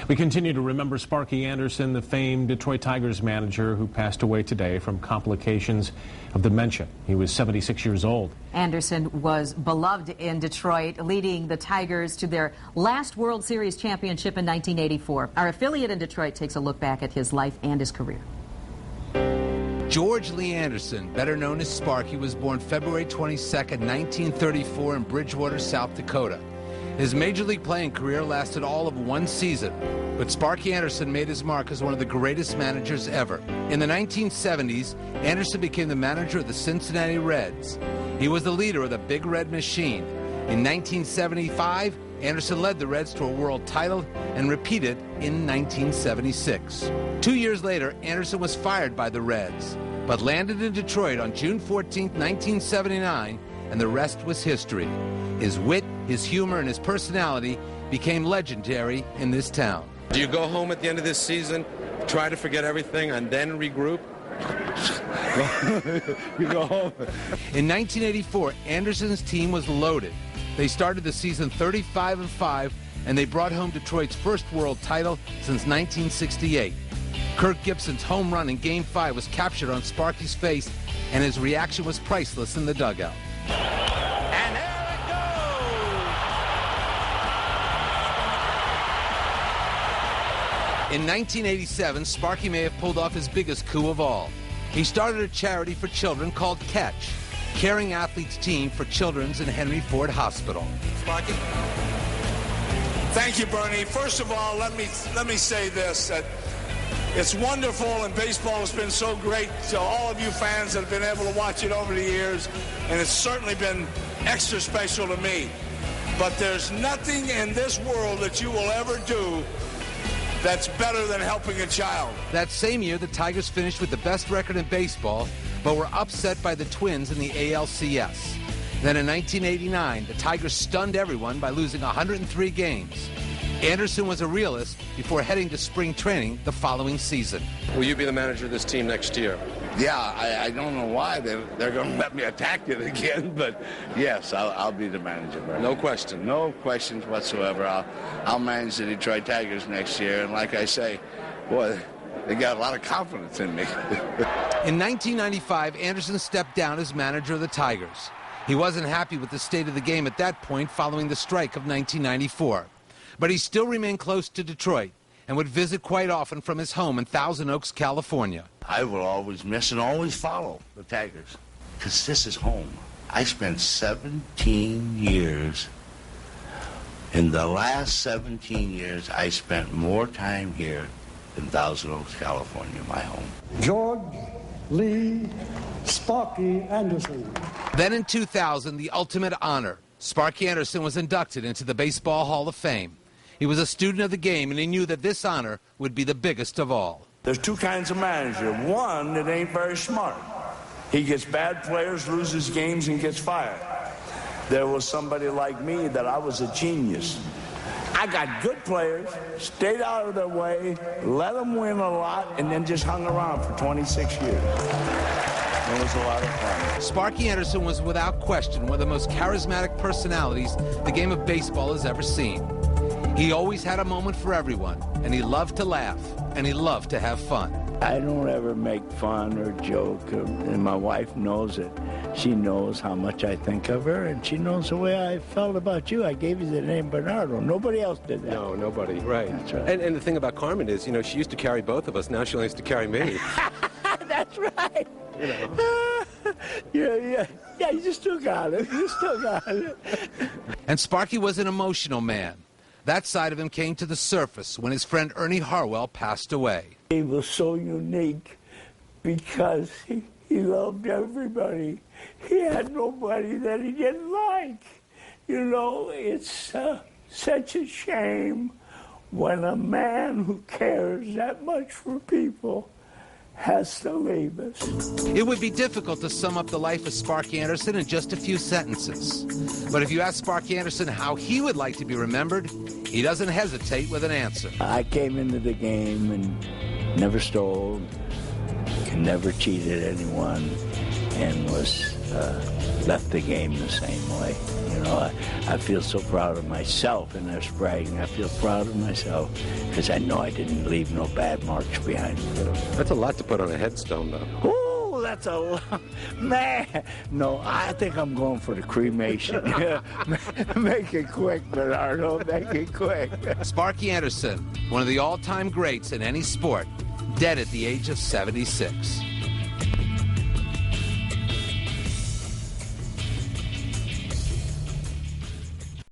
We continue to remember Sparky Anderson, the famed Detroit Tigers manager who passed away today from complications of dementia. He was 76 years old. Anderson was beloved in Detroit, leading the Tigers to their last World Series championship in 1984. Our affiliate in Detroit takes a look back at his life and his career. George Lee Anderson, better known as Sparky, was born February 22, 1934 in Bridgewater, South Dakota. His Major League playing career lasted all of one season, but Sparky Anderson made his mark as one of the greatest managers ever. In the 1970s, Anderson became the manager of the Cincinnati Reds. He was the leader of the Big Red Machine. In 1975, Anderson led the Reds to a world title and repeated in 1976. 2 years later, Anderson was fired by the Reds, but landed in Detroit on June 14, 1979, and the rest was history. His wit, his humor, and his personality became legendary in this town. Do you go home at the end of this season, try to forget everything, and then regroup? You go home. In 1984, Anderson's team was loaded. They started the season 35-5, and they brought home Detroit's first world title since 1968. Kirk Gibson's home run in Game 5 was captured on Sparky's face, and his reaction was priceless in the dugout. And there it goes! In 1987, Sparky may have pulled off his biggest coup of all. He started a charity for children called Catch, Caring Athletes Team for Children's in Henry Ford Hospital. Sparky? Thank you, Bernie. First of all, let me say this, that it's wonderful, and baseball has been so great to all of you fans that have been able to watch it over the years, and it's certainly been extra special to me. But there's nothing in this world that you will ever do that's better than helping a child. That same year, the Tigers finished with the best record in baseball, but were upset by the Twins in the ALCS. Then in 1989, the Tigers stunned everyone by losing 103 games. Anderson was a realist before heading to spring training the following season. Will you be the manager of this team next year? Yeah, I don't know why they're going to let me attack it again, but yes, I'll be the manager. Bro. No question. No questions whatsoever. I'll manage the Detroit Tigers next year, and like I say, boy, they got a lot of confidence in me. In 1995, Anderson stepped down as manager of the Tigers. He wasn't happy with the state of the game at that point following the strike of 1994. But he still remained close to Detroit and would visit quite often from his home in Thousand Oaks, California. I will always miss and always follow the Tigers, because this is home. I spent 17 years. In the last 17 years, I spent more time here than Thousand Oaks, California, my home. George Lee Sparky Anderson. Then in 2000, the ultimate honor. Sparky Anderson was inducted into the Baseball Hall of Fame. He was a student of the game, and he knew that this honor would be the biggest of all. There's two kinds of manager. One that ain't very smart. He gets bad players, loses games, and gets fired. There was somebody like me that I was a genius. I got good players, stayed out of their way, let them win a lot, and then just hung around for 26 years. It was a lot of fun. Sparky Anderson was without question one of the most charismatic personalities the game of baseball has ever seen. He always had a moment for everyone, and he loved to laugh, and he loved to have fun. I don't ever make fun or joke, and my wife knows it. She knows how much I think of her, and she knows the way I felt about you. I gave you the name Bernardo. Nobody else did that. No, nobody, right. That's right. And the thing about Carmen is, you know, she used to carry both of us. Now she only has to carry me. That's right. You know. Yeah, you still got it. You still got it. And Sparky was an emotional man. That side of him came to the surface when his friend Ernie Harwell passed away. He was so unique because he loved everybody. He had nobody that he didn't like. You know, it's such a shame when a man who cares that much for people has to leave us. It would be difficult to sum up the life of Sparky Anderson in just a few sentences. But if you ask Sparky Anderson how he would like to be remembered, he doesn't hesitate with an answer. I came into the game and never stole, never cheated anyone, and was left the game the same way. You know, I feel so proud of myself, and that's bragging. I feel proud of myself because I know I didn't leave no bad marks behind me. That's a lot to put on a headstone, though. Oh, that's a lot. Man, no, I think I'm going for the cremation. Make it quick, Bernardo, make it quick. Sparky Anderson, one of the all-time greats in any sport, dead at the age of 76.